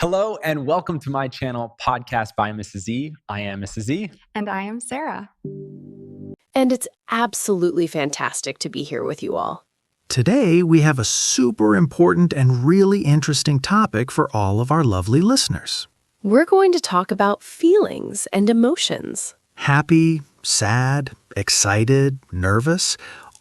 Hello and welcome to my channel, Podcast by MrZ. I am MrZ. And I am Sarah. And it's absolutely fantastic to be here with you all. Today, we have a super important and really interesting topic for all of our lovely listeners. We're going to talk about feelings and emotions. Happy, sad, excited, nervous,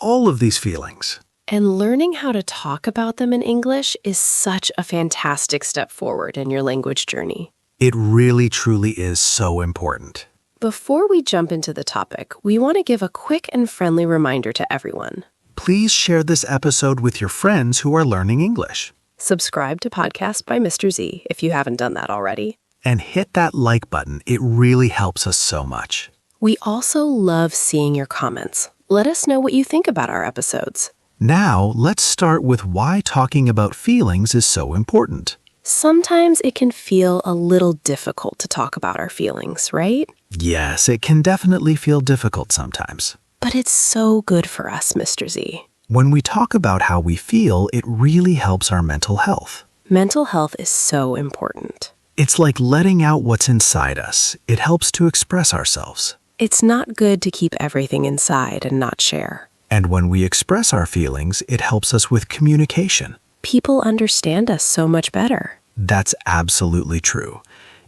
all of these feelings. And learning how to talk about them in English is such a fantastic step forward in your language journey. It really, truly is so important. Before we jump into the topic, we want to give a quick and friendly reminder to everyone. Please share this episode with your friends who are learning English. Subscribe to Podcast by MrZ if you haven't done that already. And hit that like button. It really helps us so much. We also love seeing your comments. Let us know what you think about our episodes. Now, let's start with why talking about feelings is so important. Sometimes it can feel a little difficult to talk about our feelings, right? Yes, it can definitely feel difficult sometimes. But it's so good for us, Mr. Z. When we talk about how we feel, it really helps our mental health. Mental health is so important. It's like letting out what's inside us. It helps to express ourselves. It's not good to keep everything inside and not share. And when we express our feelings, it helps us with communication. People understand us so much better. That's absolutely true.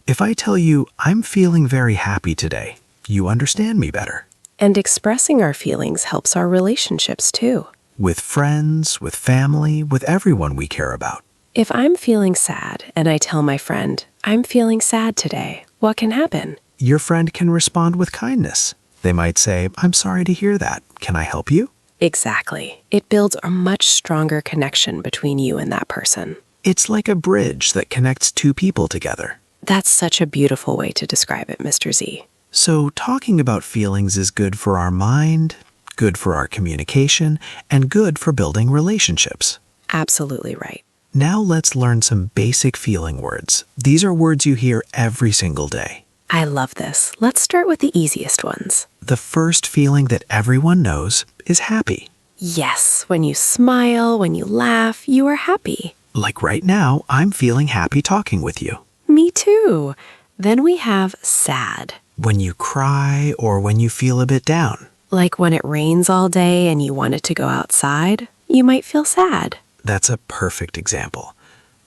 If I tell you, I'm feeling very happy today, you understand me better. And expressing our feelings helps our relationships too. With friends, with family, with everyone we care about. If I'm feeling sad and I tell my friend, I'm feeling sad today, what can happen? Your friend can respond with kindness. They might say, I'm sorry to hear that. Can I help you? Exactly. It builds a much stronger connection between you and that person. It's like a bridge that connects two people together. That's such a beautiful way to describe it, Mr. Z. So talking about feelings is good for our mind, good for our communication, and good for building relationships. Absolutely right. Now let's learn some basic feeling words. These are words you hear every single day. I love this. Let's start with the easiest ones. The first feeling that everyone knows is happy. Yes, when you smile, when you laugh, you are happy. Like right now, I'm feeling happy talking with you. Me too. Then we have sad. When you cry or when you feel a bit down. Like when it rains all day and you wanted to go outside, you might feel sad. That's a perfect example.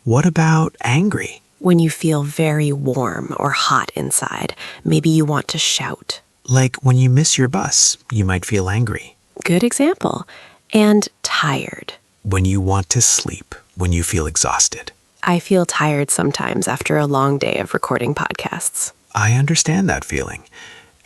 What about angry? When you feel very warm or hot inside, maybe you want to shout. Like when you miss your bus, you might feel angry. Good example. And tired. When you want to sleep, when you feel exhausted. I feel tired sometimes after a long day of recording podcasts. I understand that feeling.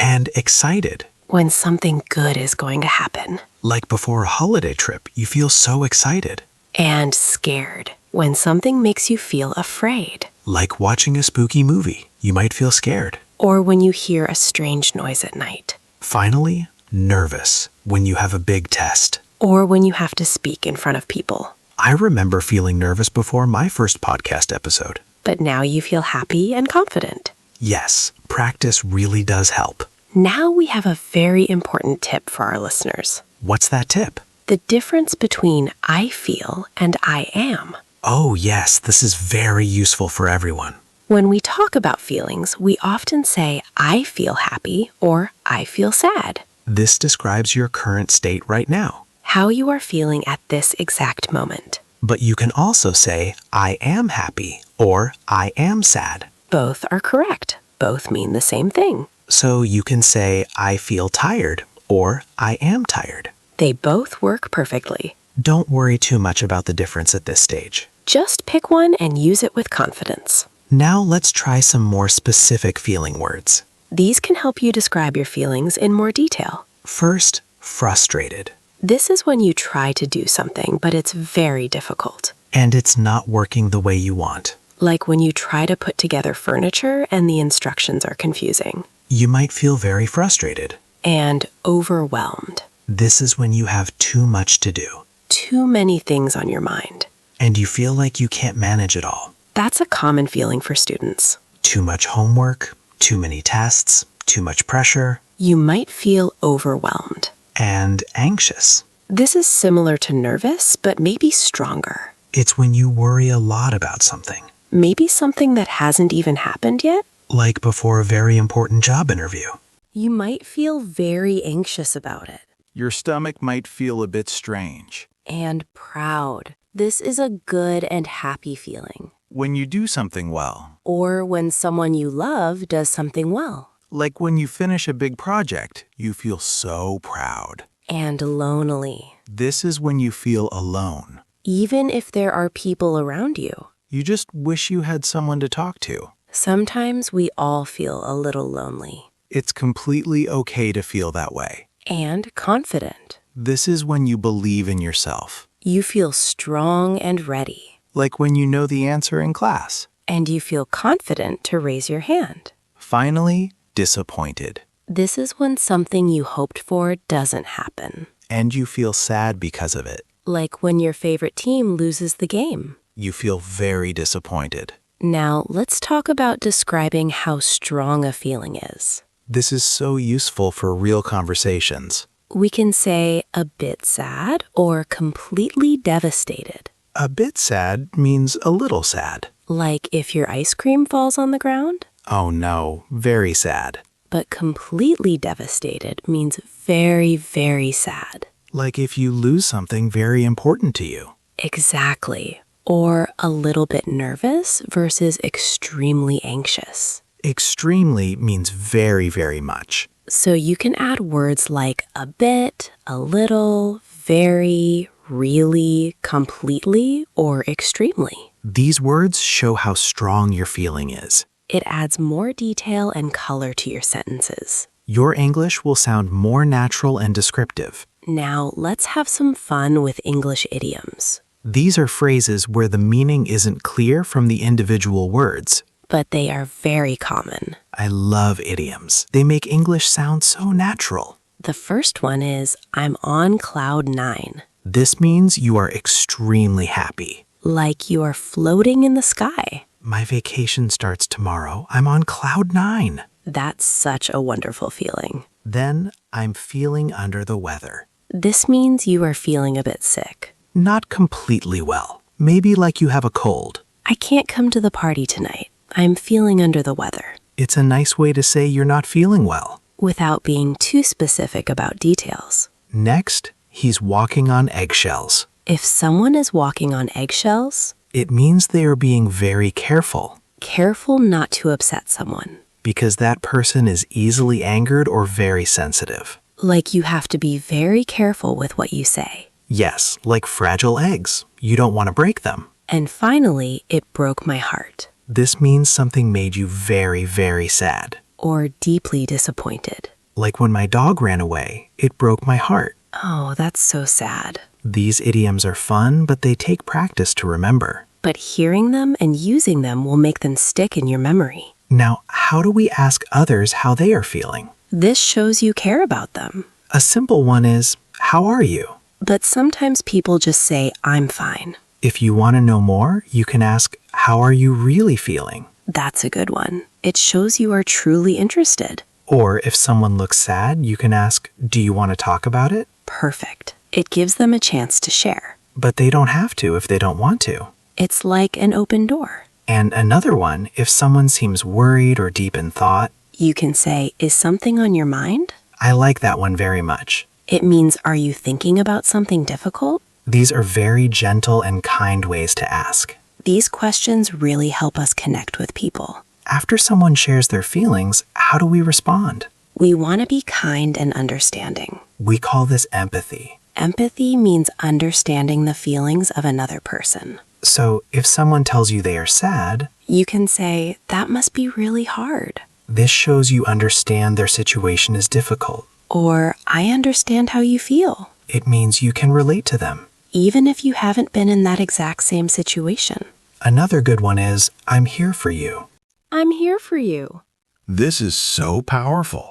And excited. When something good is going to happen. Like before a holiday trip, you feel so excited. And scared. When something makes you feel afraid. Like watching a spooky movie, you might feel scared. Or when you hear a strange noise at night. Finally, nervous, when you have a big test. Or when you have to speak in front of people. I remember feeling nervous before my first podcast episode. But now you feel happy and confident. Yes, practice really does help. Now we have a very important tip for our listeners. What's that tip? The difference between I feel and I am. Oh yes, this is very useful for everyone. When we talk about feelings, we often say, I feel happy or I feel sad. This describes your current state right now. How you are feeling at this exact moment. But you can also say, I am happy or I am sad. Both are correct. Both mean the same thing. So you can say, I feel tired or I am tired. They both work perfectly. Don't worry too much about the difference at this stage. Just pick one and use it with confidence. Now let's try some more specific feeling words. These can help you describe your feelings in more detail. First, frustrated. This is when you try to do something, but it's very difficult. And it's not working the way you want. Like when you try to put together furniture and the instructions are confusing. You might feel very frustrated. And overwhelmed. This is when you have too much to do. Too many things on your mind. And you feel like you can't manage it all. That's a common feeling for students. Too much homework, too many tests, too much pressure. You might feel overwhelmed. And anxious. This is similar to nervous, but maybe stronger. It's when you worry a lot about something. Maybe something that hasn't even happened yet? Like before a very important job interview. You might feel very anxious about it. Your stomach might feel a bit strange. And proud. This is a good and happy feeling. When you do something well. Or when someone you love does something well. Like when you finish a big project, you feel so proud. And lonely. This is when you feel alone. Even if there are people around you. You just wish you had someone to talk to. Sometimes we all feel a little lonely. It's completely okay to feel that way. And confident. This is when you believe in yourself. You feel strong and ready. Like when you know the answer in class. And you feel confident to raise your hand. Finally, disappointed. This is when something you hoped for doesn't happen. And you feel sad because of it. Like when your favorite team loses the game. You feel very disappointed. Now, let's talk about describing how strong a feeling is. This is so useful for real conversations. We can say a bit sad or completely devastated. A bit sad means a little sad. Like if your ice cream falls on the ground. Oh no, very sad. But completely devastated means very, very sad. Like if you lose something very important to you. Exactly. Or a little bit nervous versus extremely anxious. Extremely means very, very much. So you can add words like a bit, a little, very, really, completely, or extremely. These words show how strong your feeling is. It adds more detail and color to your sentences. Your English will sound more natural and descriptive. Now, let's have some fun with English idioms. These are phrases where the meaning isn't clear from the individual words. But they are very common. I love idioms. They make English sound so natural. The first one is, I'm on cloud 9. This means you are extremely happy. Like you are floating in the sky. My vacation starts tomorrow. I'm on cloud 9. That's such a wonderful feeling. Then I'm feeling under the weather. This means you are feeling a bit sick. Not completely well. Maybe like you have a cold. I can't come to the party tonight. I'm feeling under the weather. It's a nice way to say you're not feeling well. Without being too specific about details. Next, he's walking on eggshells. If someone is walking on eggshells, It means they are being very careful. careful not to upset someone. Because that person is easily angered or very sensitive. Like you have to be very careful with what you say. Yes, like fragile eggs. You don't want to break them. And finally, it broke my heart. This means something made you very, very sad. Or deeply disappointed. Like when my dog ran away, it broke my heart. Oh, that's so sad. These idioms are fun, but they take practice to remember. But hearing them and using them will make them stick in your memory. Now, how do we ask others how they are feeling? This shows you care about them. A simple one is, how are you? But sometimes people just say, I'm fine. If you want to know more, you can ask, how are you really feeling? That's a good one. It shows you are truly interested. Or if someone looks sad, you can ask, do you want to talk about it? Perfect. It gives them a chance to share. But they don't have to if they don't want to. It's like an open door. And another one, if someone seems worried or deep in thought, You can say, is something on your mind? I like that one very much. It means, are you thinking about something difficult? These are very gentle and kind ways to ask. These questions really help us connect with people. After someone shares their feelings, how do we respond? We want to be kind and understanding. We call this empathy. Empathy means understanding the feelings of another person. So if someone tells you they are sad, You can say, that must be really hard. this shows you understand their situation is difficult. Or, I understand how you feel, It means you can relate to them. even if you haven't been in that exact same situation. Another good one is, I'm here for you. I'm here for you. This is so powerful.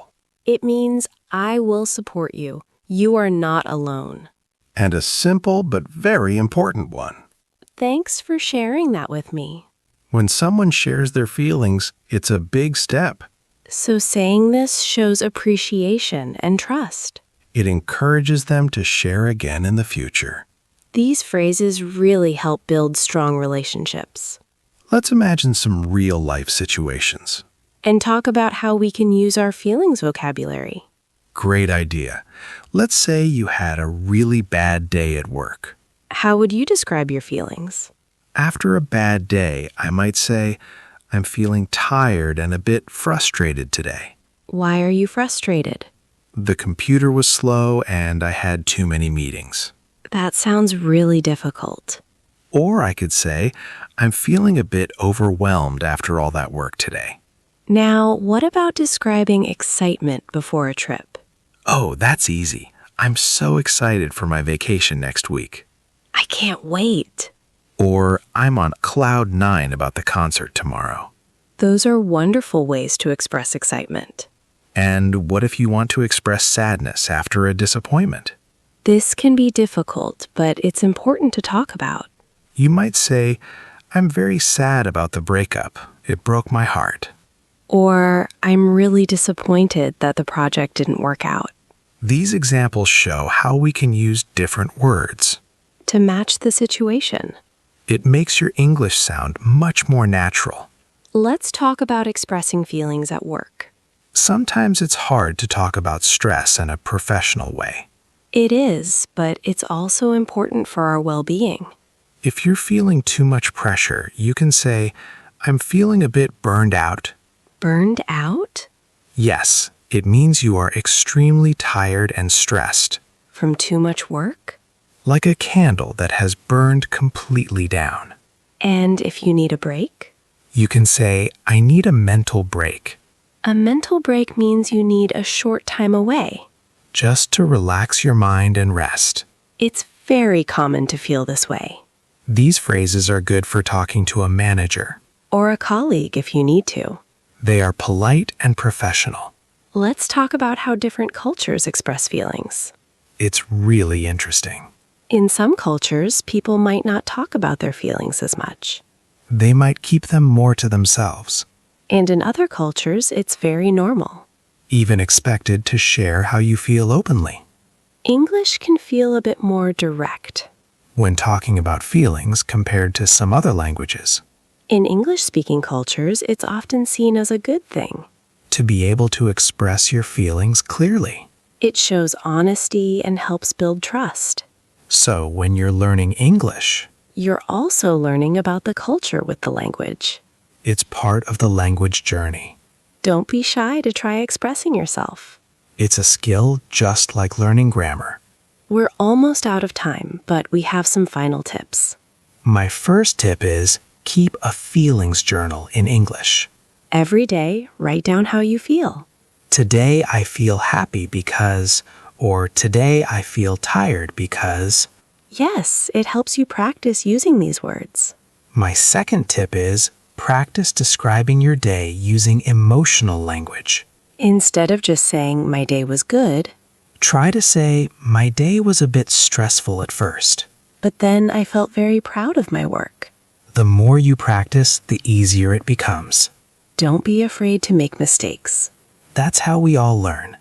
It means, I will support you. You are not alone. And a simple but very important one. Thanks for sharing that with me. When someone shares their feelings, it's a big step. So saying this shows appreciation and trust. It encourages them to share again in the future. These phrases really help build strong relationships. Let's imagine some real-life situations. And talk about how we can use our feelings vocabulary. Great idea. Let's say you had a really bad day at work. How would you describe your feelings? After a bad day, I might say, I'm feeling tired and a bit frustrated today. Why are you frustrated? The computer was slow and I had too many meetings. That sounds really difficult. Or I could say, I'm feeling a bit overwhelmed after all that work today. Now, what about describing excitement before a trip? Oh, that's easy. I'm so excited for my vacation next week. I can't wait. Or I'm on cloud 9 about the concert tomorrow. Those are wonderful ways to express excitement. And what if you want to express sadness after a disappointment? This can be difficult, but it's important to talk about. You might say, I'm very sad about the breakup. It broke my heart. Or, I'm really disappointed that the project didn't work out. These examples show how we can use different words. To match the situation. It makes your English sound much more natural. Let's talk about expressing feelings at work. Sometimes it's hard to talk about stress in a professional way. It is, but it's also important for our well-being. If you're feeling too much pressure, you can say, I'm feeling a bit burned out. Burned out? Yes, it means you are extremely tired and stressed. From too much work? Like a candle that has burned completely down. And if you need a break? You can say, I need a mental break. A mental break means you need a short time away. Just to relax your mind and rest. It's very common to feel this way. These phrases are good for talking to a manager. Or a colleague if you need to. They are polite and professional. Let's talk about how different cultures express feelings. It's really interesting. In some cultures, people might not talk about their feelings as much. They might keep them more to themselves. And in other cultures, it's very normal. Even expected to share how you feel openly. English can feel a bit more direct. When talking about feelings compared to some other languages. In English-speaking cultures, it's often seen as a good thing. To be able to express your feelings clearly. It shows honesty and helps build trust. So when you're learning English, you're also learning about the culture with the language. It's part of the language journey. Don't be shy to try expressing yourself. It's a skill just like learning grammar. We're almost out of time, but we have some final tips. My first tip is keep a feelings journal in English. Every day, write down how you feel. Today I feel happy because, or today I feel tired because. Yes, it helps you practice using these words. My second tip is practice describing your day using emotional language. Instead of just saying, my day was good, try to say, my day was a bit stressful at first. But then I felt very proud of my work. The more you practice, the easier it becomes. Don't be afraid to make mistakes. That's how we all learn.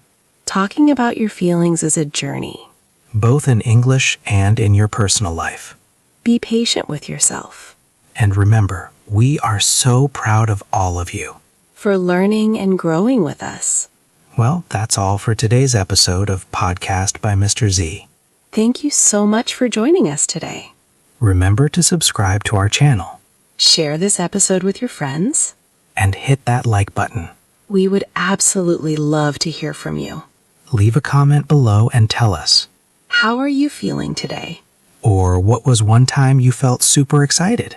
Talking about your feelings is a journey. Both in English and in your personal life. Be patient with yourself. And remember, we are so proud of all of you. For learning and growing with us. Well, that's all for today's episode of Podcast by MrZ. Thank you so much for joining us today. Remember to subscribe to our channel. Share this episode with your friends. And hit that like button. We would absolutely love to hear from you. Leave a comment below and tell us. How are you feeling today? Or what was one time you felt super excited?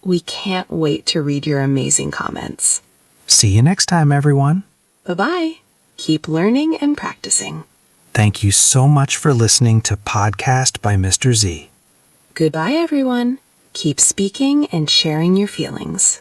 We can't wait to read your amazing comments. See you next time, everyone. Bye-bye. Keep learning and practicing. Thank you so much for listening to Podcast by MrZ. Goodbye, everyone. Keep speaking and sharing your feelings.